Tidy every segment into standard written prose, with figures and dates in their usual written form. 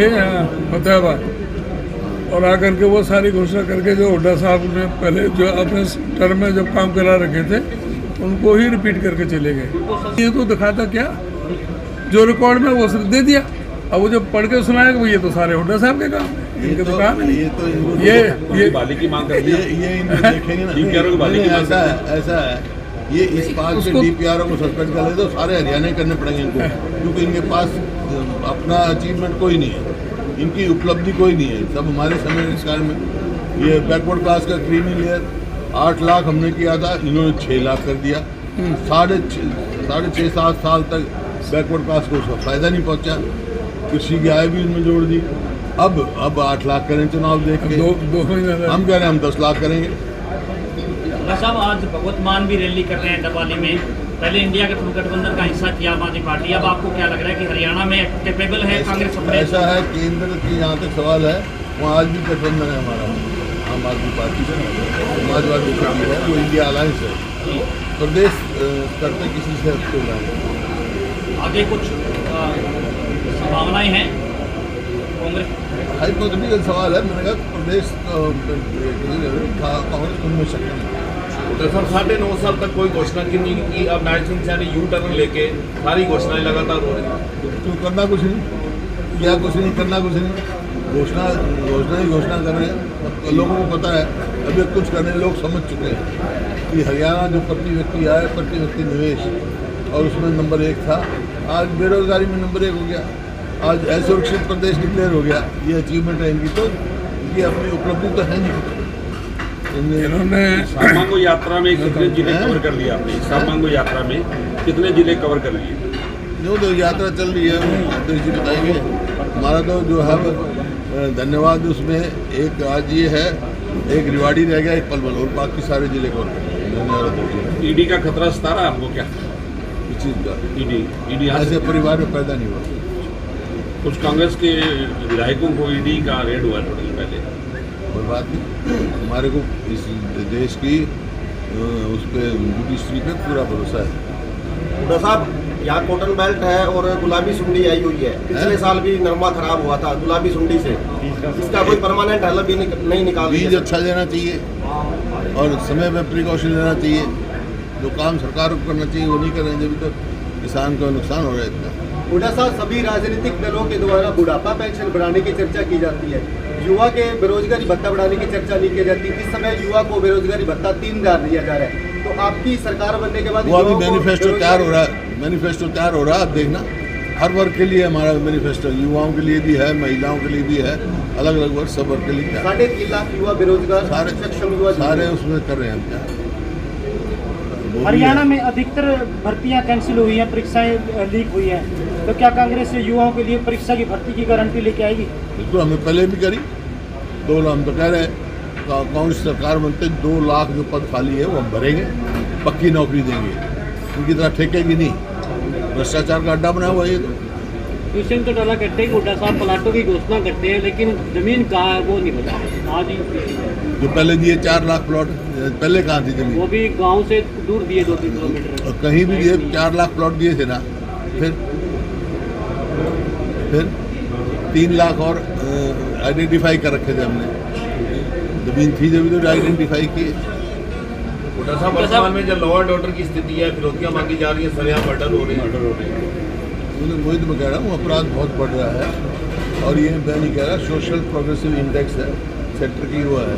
थे यहाँ फतेहाबाद, और आकर के वो सारी घोषणा करके जो हुड्डा साहब ने पहले जो अपने टर्म में जब काम करा रखे थे उनको ही रिपीट करके चले गए। ये तो दिखाता क्या, जो रिकॉर्ड में वो सिर्फ दे दिया, अब वो जब पढ़ के सुनाया कि ये तो सारे हुड्डा साहब के काम है, इनके तो काम है। ये बाली की मांग करती है, ये इनको देखेंगे ना, ऐसा है ये इस बात के DPRO को सस्पेंड कर ले तो सारे हरियाणा करने पड़ेंगे इनको, क्योंकि इनके पास अपना अचीवमेंट कोई नहीं है, इनकी उपलब्धि कोई नहीं है, सब हमारे समय इस काल में। ये बैकवर्ड क्लास का क्रीमी लेयर 8 लाख हमने किया था, इन्होंने 6 लाख कर दिया। 6.5-7 साल तक बैकवर्ड क्लास को उसका फायदा नहीं पहुंचा, कृषि की आय भी इनमें जोड़ दी। अब 8 लाख करें चुनाव देख के, हम कह रहे हैं हम 10 लाख करेंगे। साहब आज भगवत मान भी रैली कर रहे हैं डबवाली में, पहले इंडिया गठबंधन का हिस्सा थी आम आदमी पार्टी, अब आपको क्या लग रहा है कि हरियाणा में कैपेबल है कांग्रेस? ऐसा है, केंद्र की जहाँ तक सवाल है वहाँ आज भी गठबंधन है हमारा, आम आदमी पार्टी से समाजवादी पार्टी है, वो इंडिया अलायंस है। प्रदेश स्तर पर किसी से हटके नहीं, आगे कुछ संभावनाएं हैं कांग्रेस? हाइपोथेटिकल सवाल है, मैंने कहा प्रदेश कांग्रेस उनमें शक्ति नहीं। तो सर 9.5 साल तक कोई घोषणा की नहीं की, अब नायब सिंह सैनी यू टर्न लेके सारी घोषणाएं लगातार हो रही हैं। तो करना कुछ नहीं, किया कुछ नहीं, करना कुछ नहीं, घोषणा कर रहे हैं। लोगों को पता है अभी कुछ करने, लोग समझ चुके हैं कि हरियाणा जो प्रति व्यक्ति आय, प्रति व्यक्ति निवेश, और उसमें नंबर 1 था, आज बेरोजगारी में नंबर 1 हो गया, आज असुरक्षित प्रदेश डिक्लेयर हो गया। ये अचीवमेंट है इनकी, तो इनकी अपनी उपलब्धि तो है नहीं। इन्होंने सामांगो यात्रा में कितने जिले कवर कर लिए आपने? सामांगो यात्रा में कितने जिले कवर कर लिए? जो तो यात्रा चल रही है वो अध्यक्ष जी बताएंगे। हमारा तो जो है धन्यवाद उसमें एक आज ये है, एक रिवाड़ी रह गया, एक पलवल, और बाकी सारे जिले कवर कर लिए। धन्यवाद। ईडी का खतरा सता रहा है आपको क्या? इस चीज़ का ईडी ऐसे परिवार में पैदा नहीं हुआ। कुछ कांग्रेस के विधायकों को ईडी का रेड हुआ टोटल पहले। कोई बात नहीं, हमारे को इस देश की उस पर जुडिशरी पे पूरा भरोसा है। हुड्डा साहब, यहाँ कॉटन बेल्ट है और गुलाबी सुंडी आई हुई है, पिछले साल भी नरमा खराब हुआ था गुलाबी सुंडी से, इसका कोई परमानेंट हल भी नहीं निकाल। बीज अच्छा देना चाहिए और समय में प्रिकॉशन लेना चाहिए, जो काम सरकार को करना चाहिए वो नहीं कर रहे हैं, जब तो किसान को नुकसान हो रहा है इतना। हुड्डा साहब, सभी राजनीतिक दलों के द्वारा बुढ़ापा पेंशन बढ़ाने की चर्चा की जाती है, युवा के बेरोजगारी भत्ता बढ़ाने की चर्चा नहीं की जाती। इस समय युवा को बेरोजगारी भत्ता 3000 दिया जा रहा है, तो आपकी सरकार बनने के बाद वो अभी मैनिफेस्टो तैयार हो रहा है, अब देखना हर वर्ग के लिए हमारा मैनिफेस्टो, युवाओं के लिए भी है, महिलाओं के लिए भी है, अलग अलग वर्ग, सब वर्ग के लिए। 3.5 लाख युवा बेरोजगार, सक्षम युवा सारे उसमें कर रहे हैं हम क्या। हरियाणा में अधिकतर भर्तियां कैंसिल हुई हैं, परीक्षाएं लीक हुई हैं, तो क्या कांग्रेस युवाओं के लिए परीक्षा की भर्ती की गारंटी लेके आएगी? बिल्कुल, हमने पहले भी करी। 2 लाख हम तो कह रहे हैं कांग्रेस सरकार बनते 2 लाख जो पद खाली है वो हम भरेंगे, पक्की नौकरी देंगे, उनकी तरह ठेकेगी नहीं, भ्रष्टाचार का अड्डा बना हुआ है। क्वेश्चन तो डाला करते हैं हुड्डा साहब प्लाटों की घोषणा करते हैं, लेकिन जमीन कहाँ है वो नहीं पता। आज जो पहले दिए 4 लाख प्लॉट, पहले कहाँ थी जमीन? वो भी गांव से दूर दिए 2-3 किलोमीटर, और कहीं भी दिए 4 लाख प्लॉट दिए थे ना, फिर 3 लाख और आइडेंटिफाई कर रखे थे हमने, जमीन थी जब तो आइडेंटिफाई किए। हुड्डा साहब, वर्तमान में जो लॉ एंड ऑर्डर की स्थिति है, फिरौतियाँ मांगी जा रही है, सरेआम मर्डर हो रहे हैं। वही तो मैं कह रहा हूँ, अपराध बहुत बढ़ रहा है, और ये मैं नहीं कह रहा, सोशल प्रोग्रेसिव इंडेक्स है सेक्टर की, वो है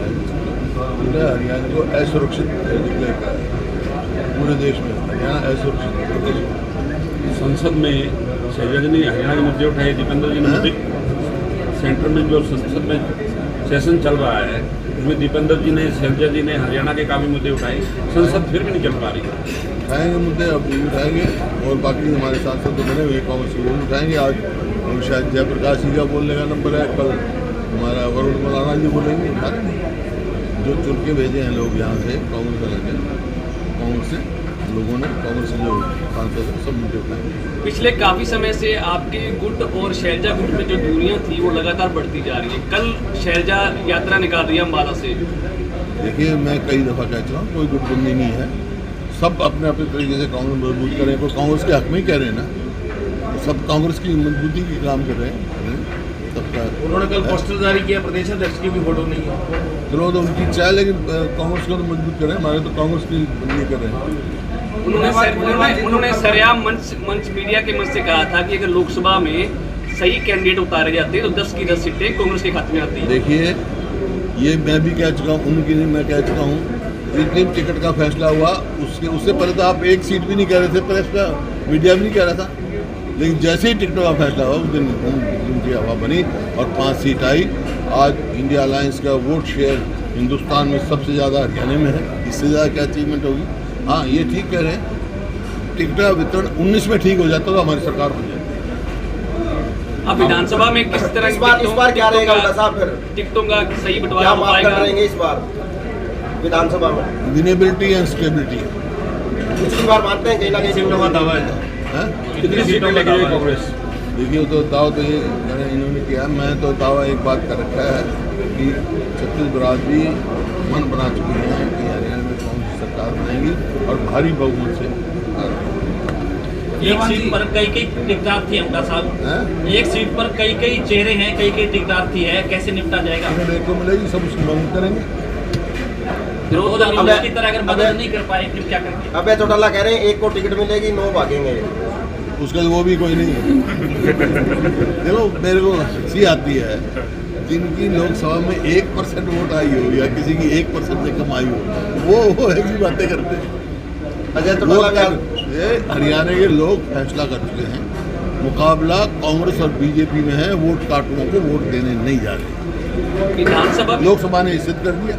हरियाणा को असुरक्षित डिक्लेयर करा है पूरे देश में, हरियाणा असुरक्षित प्रदेश। संसद में शैलजा जी ने हरियाणा के मुद्दे उठाए, दीपेंद्र जी ने मुद्दे, सेंटर में जो संसद में सेशन चल रहा है उसमें दीपेंद्र जी ने, शैलजा जी ने हरियाणा के काफ़ी मुद्दे उठाए, संसद फिर भी नहीं चल पा रही। उठाएंगे मुद्दे, अब भी उठाएंगे, और बाकी हमारे सांसद तो बने हुए कांग्रेस के, वो उठाएंगे। आज शायद जयप्रकाश जी का बोलने का नंबर है, कल हमारा वरुण मलाना जी बोलेंगे, उठा देंगे। जो चुन के भेजे हैं लोग यहाँ से, कांग्रेस अलग है, कांग्रेस से लोगों ने, कांग्रेस से जो सांसद है सब मुद्दे उठाएंगे। पिछले काफ़ी समय से आपके गुट और शैलजा गुट में जो दूरियां थी वो लगातार बढ़ती जा रही है, कल शैलजा यात्रा निकाल रही है अम्बाला से। देखिए, मैं कई दफ़ा कह चुका हूँ, कोई गुटबंदी नहीं है, सब अपने अपने तरीके से कांग्रेस मजबूत करें, कोई कांग्रेस के हक में ही कह रहे हैं ना, सब कांग्रेस की मजबूती की काम कर रहे हैं। सबका। उन्होंने कल पोस्टर जारी किया, प्रदेश अध्यक्ष की भी फोटो नहीं है। चलो तो उनकी चाह, लेकिन कांग्रेस को तो मजबूत करें, हमारे तो कांग्रेस की नहीं कर रहे हैं। उन्होंने सरेआम मंच मीडिया के मंच से कहा था कि अगर लोकसभा में सही कैंडिडेट उतारे जाते तो 10 की 10 सीटें कांग्रेस के खाते में आती है। देखिए, ये मैं भी कह चुका हूँ, उनकी नहीं मैं कह चुका हूँ, जिस टिकट का फैसला हुआ उससे पहले तो आप एक सीट भी नहीं कह रहे थे, प्रेस का मीडिया भी नहीं कह रहा था, लेकिन जैसे ही टिकटों का फैसला हुआ उस दिन उनकी हवा बनी और 5 सीट आई। आज इंडिया अलायंस का वोट शेयर हिंदुस्तान में सबसे ज़्यादा हरियाणा में है, इससे ज़्यादा क्या अचीवमेंट होगी। हाँ, ये ठीक कह रहे हैं, टिकट का वितरण 19 में ठीक हो जाता तो हमारी सरकार बन जाती। अब विधानसभा में किस तरह इस बार क्या रहेगा साहब, फिर टिकटों का सही बंटवारा क्या हो मापदंड पाएगा रहेंगे इस बार विधानसभा में? Winnability and stability. पिछली बार मानते हैं कहीं ना कहीं सीटों का दावा है। कितनी सीटें लेके जाएगी कांग्रेस? देखिए, तो दावा तो ये इन्होंने किया, मैं तो दावा एक बात कर रखा है कि छत्तीसगढ़ भी मन बना चुके हैं कि हरियाणा में कौन सी सरकार बनाएंगी और भारी बहुमत से। एक सीट पर कई टिकटार्थी हैं उनका साहब, एक सीट पर कई चेहरे हैं, कई टिकटार्थी है, कैसे निपटा जाएगा? देखो मिलेगी, सब उसकी मांग करेंगे। विरोध की तरह अगर मदद नहीं कर पाए फिर क्या करेंगे? अबे चौटाला कह रहे हैं 1 को टिकट मिलेगी, 9 भागेंगे। उसका वो भी कोई नहीं है। देखो, मेरे को हंसी आती है जिनकी लोकसभा में 1% वोट आई हो या किसी की 1% से कम आई हो, वो ऐसी बातें करते हैं। अजय वो चौटाला ये हरियाणा के लोग फैसला कर चुके हैं, मुकाबला कांग्रेस और बीजेपी में है, वोट काटुओं को वोट देने नहीं जा रहे। विधानसभा लोकसभा ने सिद्ध कर दिया,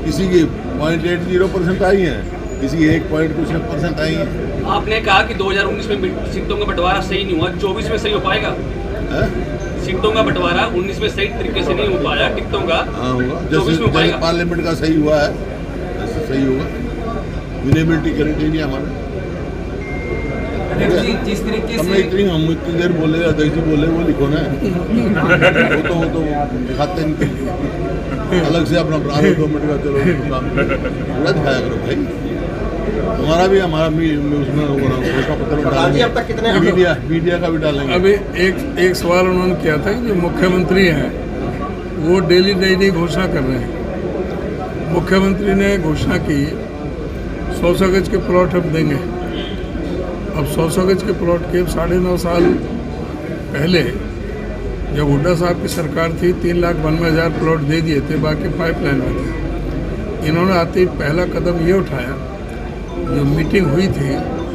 किसी की 0.80% आई हैं, किसी की 1.कुछ% आई हैं। आपने कहा कि 2019 में सीटों का बंटवारा सही नहीं हुआ, 24 में सही हो पाएगा? सीटों का बंटवारा 19 में सही तरीके से नहीं हो पाया, टिकटों का हाँ होगा, 24 में हो जैसे पाएगा। पार्लियामेंट का सही हुआ है वैसे सही होगा। विनेबिलिटी क्राइटेरिया हमारा। जिस तरीके हम इतनी देर बोले, अध्यक्ष जी बोले, वो लिखो ना। वो तो दिखाते नहीं, अलग से अपना बना लो 2 मिनट का, चलो काम पूरा दिखाया करो भाई। हमारा भी उसमें घोषणा पत्र जी, अब तक कितने मीडिया का भी डालेंगे। अभी एक सवाल उन्होंने किया था कि जो मुख्यमंत्री हैं वो डेली नई घोषणा कर रहे हैं। मुख्यमंत्री ने घोषणा की 100 गज के प्लॉट हम देंगे। अब 100 गज के प्लॉट के 9.5 साल पहले जब हुड्डा साहब की सरकार थी 3,92,000 प्लॉट दे दिए थे, बाकी पाइपलाइन में थे। इन्होंने आते ही पहला कदम ये उठाया, जो मीटिंग हुई थी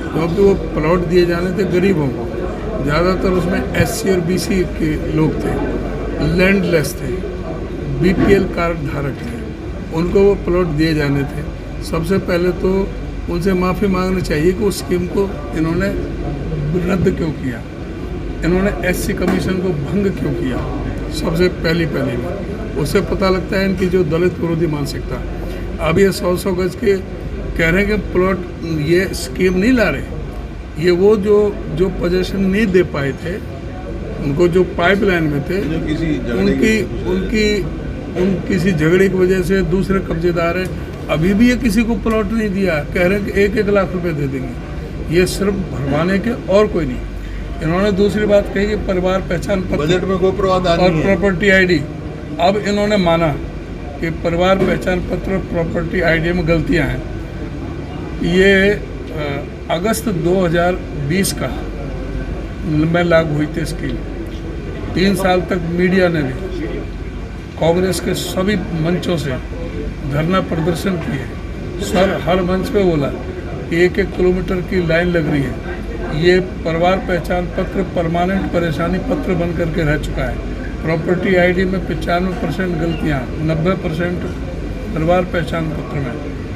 क्योंकि वो प्लॉट दिए जाने थे गरीबों को, ज़्यादातर उसमें SC और BC के लोग थे, लैंडलेस थे, BPL कार्ड धारक थे, उनको वो प्लॉट दिए जाने थे। सबसे पहले तो उनसे माफ़ी मांगनी चाहिए कि उस स्कीम को इन्होंने रद्द क्यों किया, इन्होंने SC कमीशन को भंग क्यों किया। सबसे पहली में उससे पता लगता है इनकी जो दलित विरोधी मानसिकता। अब ये 100 गज के कह रहे हैं कि प्लॉट ये स्कीम नहीं ला रहे, ये वो जो पोजीशन नहीं दे पाए थे उनको, जो पाइपलाइन में थे, उन किसी झगड़े की वजह से दूसरे कब्जेदार हैं। अभी भी ये किसी को प्लॉट नहीं दिया, कह रहे हैं कि 1-1 लाख रुपए दे देंगे, ये सिर्फ भरवाने के और कोई नहीं। इन्होंने दूसरी बात कही कि परिवार पहचान पत्र बजट में कोई प्रावधान और नहीं है। Property ID। अब इन्होंने माना कि परिवार पहचान पत्र और प्रॉपर्टी ID में गलतियां हैं। ये अगस्त 2020 का में लागू हुई थी स्कीम। 3 साल तक मीडिया ने भी कांग्रेस के सभी मंचों से धरना प्रदर्शन किए, सर हर मंच पे बोला कि 1-1 किलोमीटर की लाइन लग रही है। ये परिवार पहचान पत्र परमानेंट परेशानी पत्र बन करके रह चुका है। प्रॉपर्टी ID में 95% गलतियाँ, 90% परिवार पहचान पत्र में।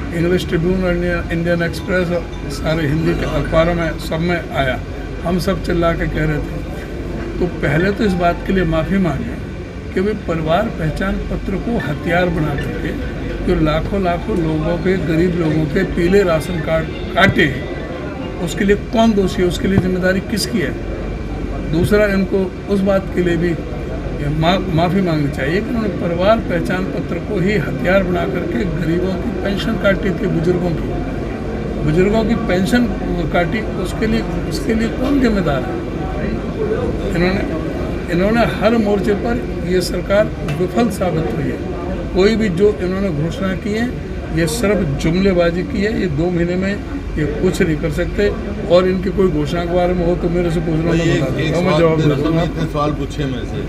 इंग्लिश ट्रिब्यून और इंडियन एक्सप्रेस सारे हिंदी के अखबारों में सब में आया, हम सब चिल्ला के कह रहे थे। तो पहले तो इस बात के लिए माफ़ी मांगे कि वे परिवार पहचान पत्र को हथियार बना करके जो लाखों लोगों के, गरीब लोगों के पीले राशन कार्ड काटे हैं, उसके लिए कौन दोषी है, उसके लिए जिम्मेदारी किसकी है। दूसरा, इनको उस बात के लिए भी माफ़ी मांगनी चाहिए कि उन्होंने परिवार पहचान पत्र को ही हथियार बना करके गरीबों की पेंशन काटी थी, बुजुर्गों की पेंशन काटी, उसके लिए कौन जिम्मेदार है। इन्होंने इन्होंने हर मोर्चे पर ये सरकार विफल साबित हुई है। कोई भी जो इन्होंने घोषणा की है ये सिर्फ जुमलेबाजी की है। ये 2 महीने में ये कुछ नहीं कर सकते, और इनकी कोई घोषणा के बारे में हो तो मेरे से पूछना, मैं बता दूंगा, मैं जवाब दे दूंगा। इतने सवाल पूछे मेरे से,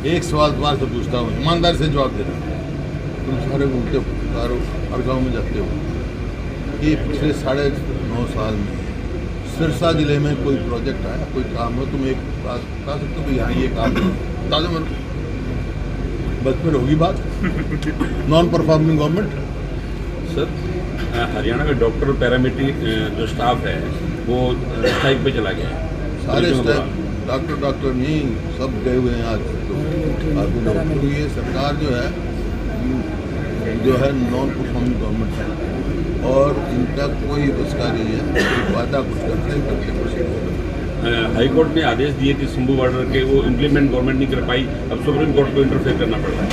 एक सवाल तुम्हारे से पूछता हूँ, ईमानदार से जवाब देना। तुम सारे घूमते हो, हर गाँव में जाते हो, ये पिछले 9.5 साल में सिरसा जिले में कोई प्रोजेक्ट आया, कोई काम हो, तुम एक बात बता सकते हो कि यहाँ ये काम बता दो मेरे, बस फिर होगी बात। Non performing government. Sir Haryana में डॉक्टर पैरामेडिक जो स्टाफ है वो स्ट्राइक पे चला गया है। सारे स्टाफ डॉक्टर नहीं, सब गए हुए हैं आज तो ये सरकार जो है नॉन परफॉर्मिंग गवर्नमेंट है, और इनका कोई बसका नहीं है, वादा कुछ करते हैं करते। हाईकोर्ट ने आदेश दिए थे शंभू बॉर्डर के, वो इम्प्लीमेंट गवर्नमेंट नहीं कर पाई, अब सुप्रीम कोर्ट को इंटरफेयर करना पड़ रहा है।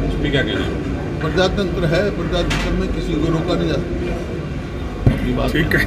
इस पर क्या कहना है? प्रजातंत्र है, प्रजातंत्र में किसी को रोका नहीं जा सकता। ठीक है।